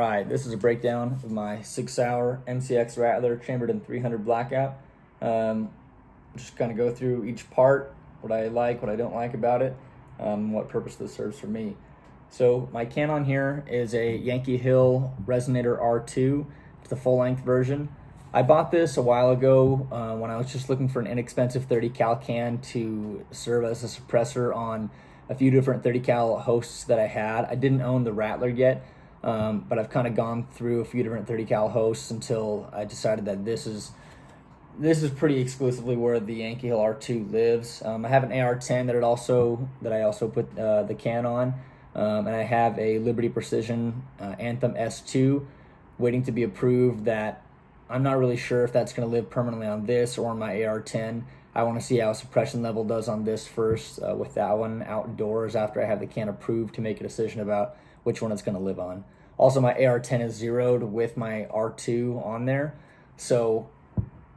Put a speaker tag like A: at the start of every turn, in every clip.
A: Alright, this is a breakdown of my Sig Sauer MCX Rattler chambered in 300 blackout. Just kind of go through each part, what I like, what I don't like about it, what purpose this serves for me. So my can on here is a Yankee Hill Resonator R2. It's the full-length version. I bought this a while ago when I was just looking for an inexpensive 30 cal can to serve as a suppressor on a few different 30 cal hosts that I had. I didn't own the Rattler yet. But I've kind of gone through a few different 30 cal hosts until I decided that this is pretty exclusively where the Yankee Hill R2 lives. I have an AR-10 that I also put the can on, and I have a Liberty Precision Anthem S2 waiting to be approved. That I'm not really sure if that's going to live permanently on this or on my AR-10. I want to see how suppression level does on this first with that one outdoors after I have the can approved to make a decision about which one it's going to live on. Also, my AR-10 is zeroed with my R2 on there, so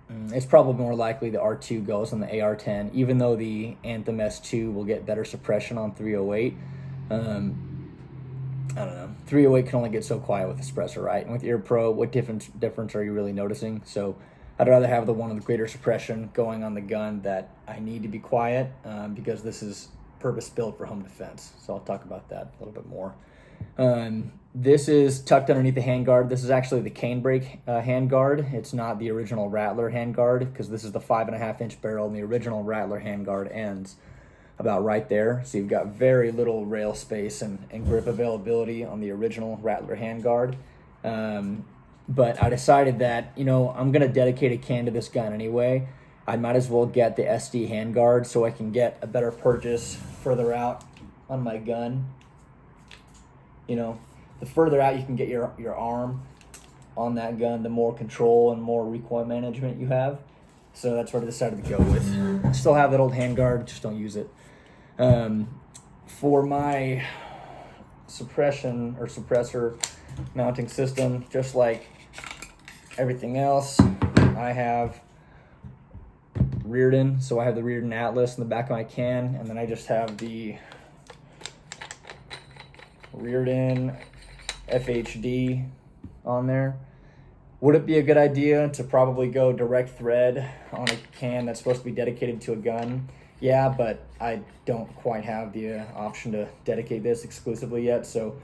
A: it's probably more likely the R2 goes on the AR-10, even though the Anthem S2 will get better suppression on 308. I don't know. 308 can only get so quiet with the suppressor, right? And with Ear Pro, what difference are you really noticing? So I'd rather have the one with greater suppression going on the gun that I need to be quiet because this is purpose-built for home defense. So I'll talk about that a little bit more. This is tucked underneath the handguard. This is actually the canebrake handguard. It's not the original Rattler handguard because this is the 5.5-inch barrel, and the original Rattler handguard ends about right there. So you've got very little rail space and grip availability on the original Rattler handguard. But I decided that, I'm going to dedicate a can to this gun anyway. I might as well get the SD handguard so I can get a better purchase further out on my gun. The further out you can get your arm on that gun, the more control and more recoil management you have. So that's what I decided to go with. Still have that old handguard, just don't use it. For my suppression or suppressor mounting system, just like everything else, I have Rearden. So I have the Rearden Atlas in the back of my can, and then I just have the Rearden FHD on there. Would it be a good idea to probably go direct thread on a can that's supposed to be dedicated to a gun? Yeah, but I don't quite have the option to dedicate this exclusively yet, so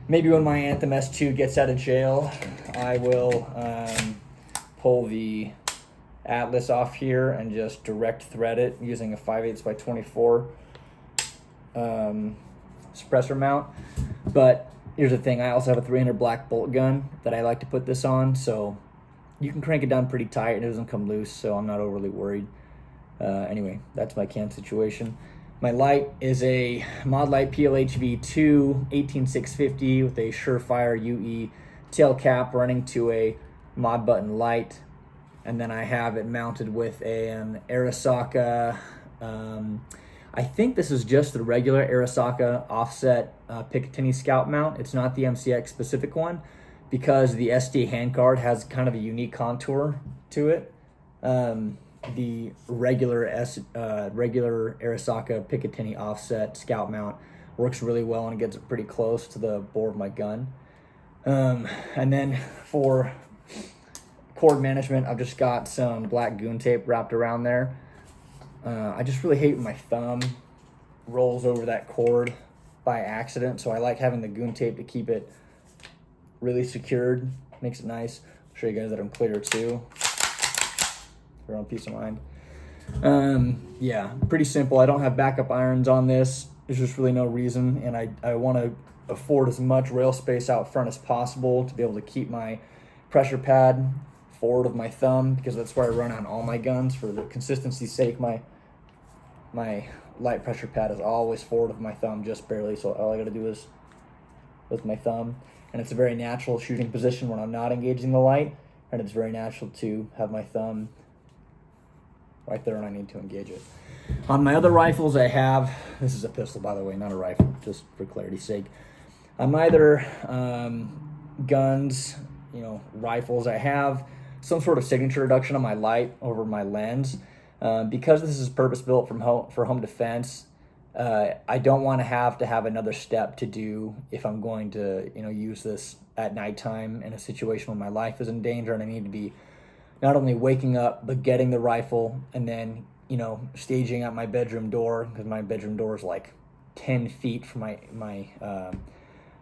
A: maybe when my Anthem S2 gets out of jail, I will pull the Atlas off here and just direct thread it using a 5/8 by 24 suppressor mount. But here's the thing, I also have a 300 black bolt gun that I like to put this on, so you can crank it down pretty tight and it doesn't come loose, so I'm not overly worried. Anyway, that's my can situation. My light is a Mod Light PLH V2 18650 with a Surefire UE tail cap running to a mod button light, and then I have it mounted with an Arisaka. I think this is just the regular Arisaka offset Picatinny Scout mount. It's not the MCX specific one because the SD handguard has kind of a unique contour to it. The regular Arisaka Picatinny offset Scout mount works really well and it gets it pretty close to the bore of my gun. And then for cord management, I've just got some black goon tape wrapped around there. I just really hate when my thumb rolls over that cord by accident, so I like having the goon tape to keep it really secured. Makes it nice. I'll show you guys that I'm clear too, for your own peace of mind. Yeah, pretty simple. I don't have backup irons on this. There's just really no reason, and I want to afford as much rail space out front as possible to be able to keep my pressure pad forward of my thumb, because that's where I run on all my guns. For the consistency's sake, my light pressure pad is always forward of my thumb, just barely, so all I gotta do is with my thumb, and it's a very natural shooting position when I'm not engaging the light, and it's very natural to have my thumb right there when I need to engage it. On my other rifles I have, this is a pistol by the way, not a rifle, just for clarity's sake. On my other guns, rifles, I have some sort of signature reduction on my light over my lens. Because this is purpose-built for home defense, I don't want to have another step to do if I'm going to, use this at nighttime in a situation where my life is in danger and I need to be not only waking up, but getting the rifle and then, staging at my bedroom door, because my bedroom door is like 10 feet from my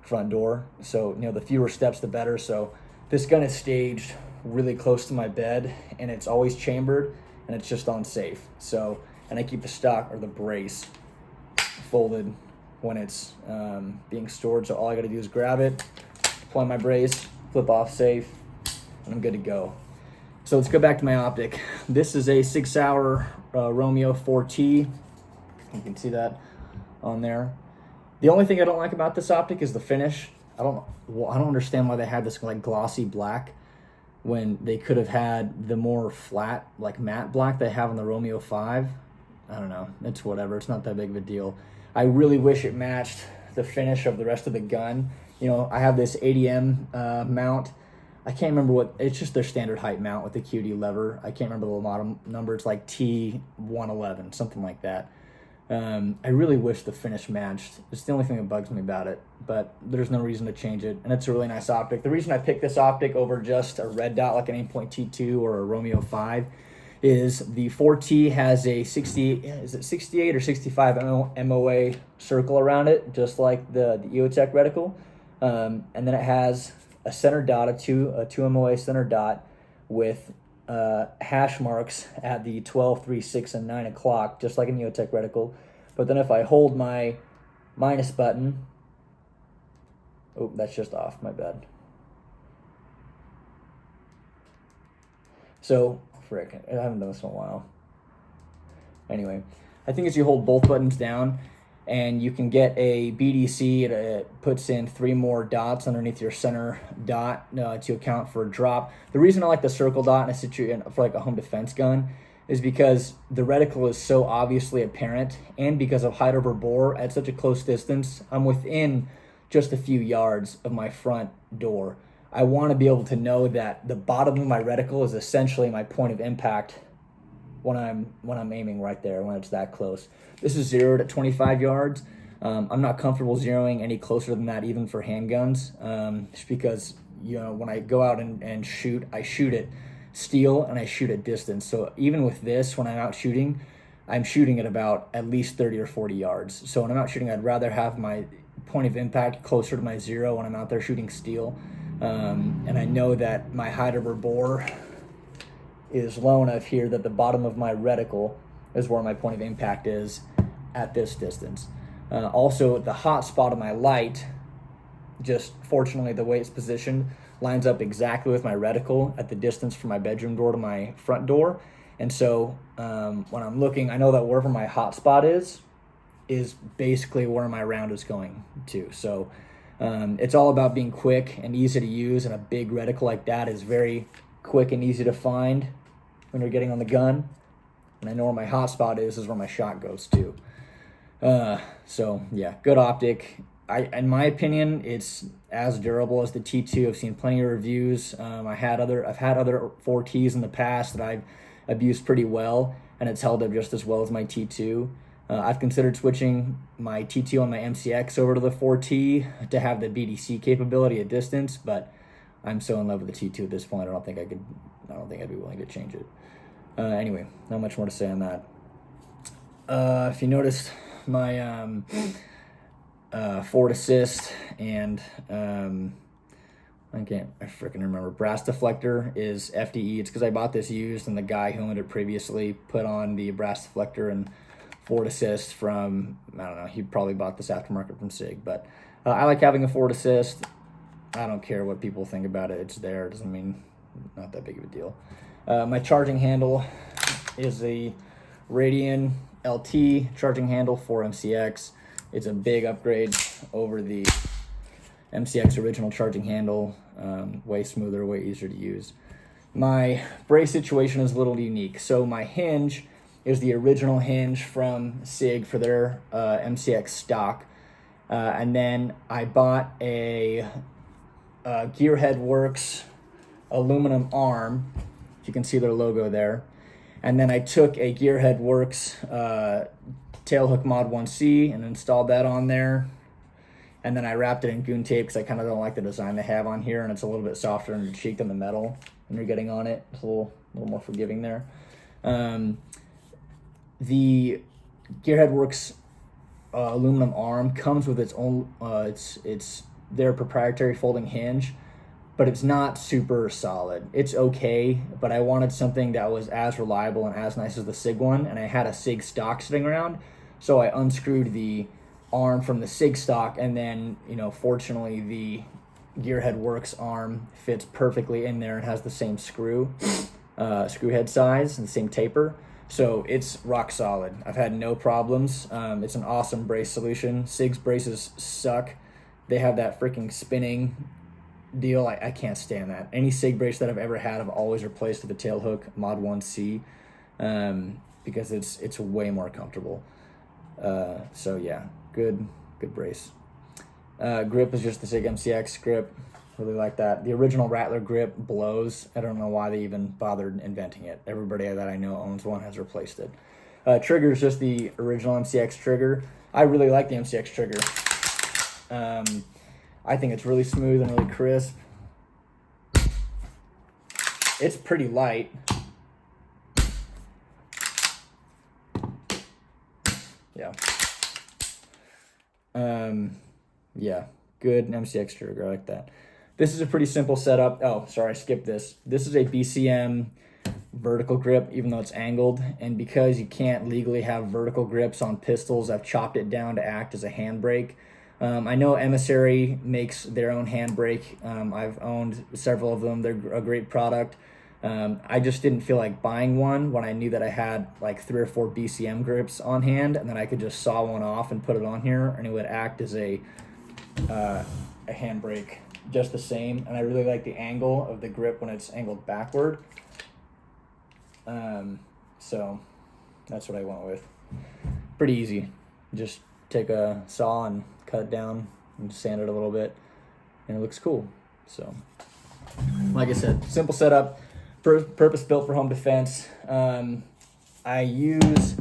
A: front door. So, the fewer steps, the better. So this gun is staged really close to my bed, and it's always chambered, and it's just on safe. So, and I keep the stock or the brace folded when it's being stored. So all I got to do is grab it, deploy my brace, flip off safe, and I'm good to go. So let's go back to my optic. This is a Sig Sauer Romeo 4T. You can see that on there. The only thing I don't like about this optic is the finish. I don't understand why they had this like glossy black when they could have had the more flat, like matte black they have on the Romeo 5. I don't know. It's whatever. It's not that big of a deal. I really wish it matched the finish of the rest of the gun. I have this ADM mount. I can't remember it's just their standard height mount with the QD lever. I can't remember the model number. It's like T111, something like that. I really wish the finish matched. It's the only thing that bugs me about it, but there's no reason to change it. And it's a really nice optic. The reason I picked this optic over just a red dot like an aimpoint T2 or a Romeo 5 is the 4T has a 68 or 65 MOA circle around it, just like the EOTech reticle. And then it has a center dot, a 2 MOA center dot with hash marks at the 12, 3, 6, and 9 o'clock, just like an EOTech reticle. But then if I hold my minus button, oh, that's just off, my bad. So, frick, I haven't done this in a while. Anyway, I think as you hold both buttons down, and you can get a BDC, it puts in 3 more dots underneath your center dot to account for a drop. The reason I like the circle dot in a situation for like a home defense gun is because the reticle is so obviously apparent, and because of height over bore at such a close distance, I'm within just a few yards of my front door. I want to be able to know that the bottom of my reticle is essentially my point of impact when I'm aiming right there, when it's that close. This is zeroed at 25 yards. I'm not comfortable zeroing any closer than that, even for handguns, just because, when I go out and shoot, I shoot at steel and I shoot at distance. So even with this, when I'm out shooting, I'm shooting at about at least 30 or 40 yards. So when I'm out shooting, I'd rather have my point of impact closer to my zero when I'm out there shooting steel. And I know that my height over bore is low enough here that the bottom of my reticle is where my point of impact is at this distance. Also, the hot spot of my light, just fortunately the way it's positioned, lines up exactly with my reticle at the distance from my bedroom door to my front door. And so when I'm looking, I know that wherever my hot spot is basically where my round is going to. So it's all about being quick and easy to use, and a big reticle like that is very quick and easy to find when you're getting on the gun. And I know where my hot spot is where my shot goes to. So yeah, good optic. In my opinion, it's as durable as the T2. I've seen plenty of reviews. I've had other 4Ts in the past that I've abused pretty well, and it's held up just as well as my T2. I've considered switching my T2 on my MCX over to the 4T to have the BDC capability at distance, but I'm so in love with the T2 at this point, I don't think I'd be willing to change it. Anyway, not much more to say on that. If you noticed, my forward assist and I freaking remember, brass deflector is FDE. It's because I bought this used, and the guy who owned it previously put on the brass deflector and forward assist from, I don't know, he probably bought this aftermarket from Sig, but I like having a forward assist. I don't care what people think about it. It's there. It doesn't mean, not that big of a deal. My charging handle is a Radian LT charging handle for MCX. It's a big upgrade over the MCX original charging handle. Way smoother, way easier to use. My brace situation is a little unique. So my hinge is the original hinge from Sig for their MCX stock. And then I bought a Gearhead Works aluminum arm. If you can see their logo there. And then I took a Gearhead Works tailhook mod 1C and installed that on there. And then I wrapped it in goon tape because I kind of don't like the design they have on here, and it's a little bit softer on your cheek than the metal when you're getting on it. It's a little more forgiving there. The Gearhead Works aluminum arm comes with its own, it's their proprietary folding hinge, but it's not super solid. It's okay, but I wanted something that was as reliable and as nice as the Sig one, and I had a Sig stock sitting around, so I unscrewed the arm from the Sig stock, and then, you know, fortunately the Gearhead Works arm fits perfectly in there and has the same screw head size and the same taper, so it's rock solid. I've had no problems. It's an awesome brace solution. Sig's braces suck. They have that freaking spinning deal. I can't stand that. Any Sig brace that I've ever had, I've always replaced with a tail hook mod 1C, because it's way more comfortable. So yeah, good brace. Grip is just the Sig MCX grip. Really like that. The original Rattler grip blows. I don't know why they even bothered inventing it. Everybody that I know owns one has replaced it. Trigger is just the original MCX trigger. I really like the MCX trigger. I think it's really smooth and really crisp. It's pretty light. Yeah. Yeah, good MCX trigger. I like that. This is a pretty simple setup. Oh, sorry, I skipped this. This is a BCM vertical grip, even though it's angled. And because you can't legally have vertical grips on pistols, I've chopped it down to act as a handbrake. I know Emissary makes their own handbrake. I've owned several of them. They're a great product. I just didn't feel like buying one when I knew that I had like 3 or 4 BCM grips on hand, and then I could just saw one off and put it on here, and it would act as a handbrake just the same. And I really like the angle of the grip when it's angled backward. So that's what I went with. Pretty easy. Just take a saw and cut it down and sand it a little bit, and it looks cool. So like I said, simple setup, purpose built for home defense. I use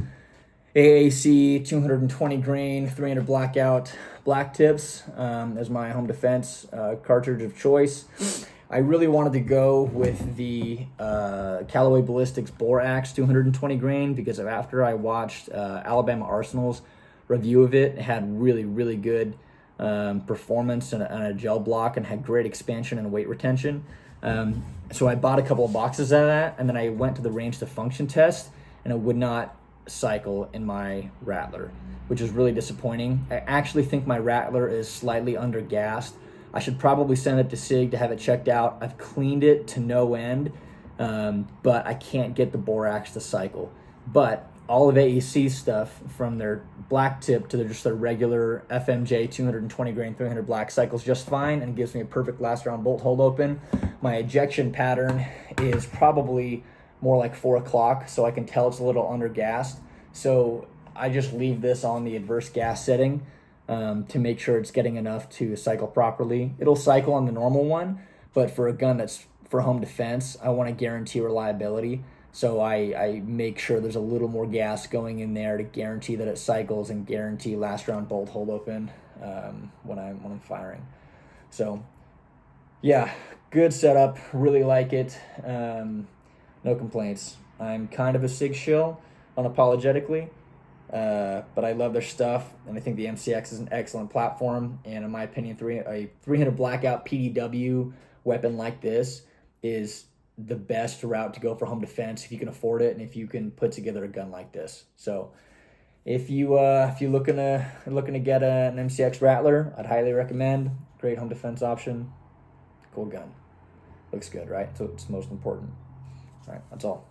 A: AAC 220 grain 300 blackout black tips as my home defense cartridge of choice. I really wanted to go with the Callaway Ballistics Bore Axe 220 grain because after I watched Alabama Arsenal's review of it, it had really good performance and a gel block, and had great expansion and weight retention. So I bought a couple of boxes of that, and then I went to the range to function test, and it would not cycle in my Rattler, which is really disappointing. I actually think my Rattler is slightly under gassed. I should probably send it to Sig to have it checked out. I've cleaned it to no end, but I can't get the Bore Axe to cycle. But all of AEC stuff, from their black tip to just their regular FMJ 220 grain 300 black, cycles just fine and gives me a perfect last round bolt hold open. My ejection pattern is probably more like 4 o'clock, so I can tell it's a little under gassed. So I just leave this on the adverse gas setting to make sure it's getting enough to cycle properly. It'll cycle on the normal one, but for a gun that's for home defense, I want to guarantee reliability. So I make sure there's a little more gas going in there to guarantee that it cycles and guarantee last round bolt hold open when I'm firing. So yeah, good setup. Really like it. No complaints. I'm kind of a Sig shill, unapologetically, but I love their stuff, and I think the MCX is an excellent platform. And in my opinion, a 300 blackout PDW weapon like this is the best route to go for home defense if you can afford it and if you can put together a gun like this. So if you're looking to get an MCX Rattler, I'd highly recommend. Great home defense option. Cool gun. Looks good, right? So it's most important. All right, that's all.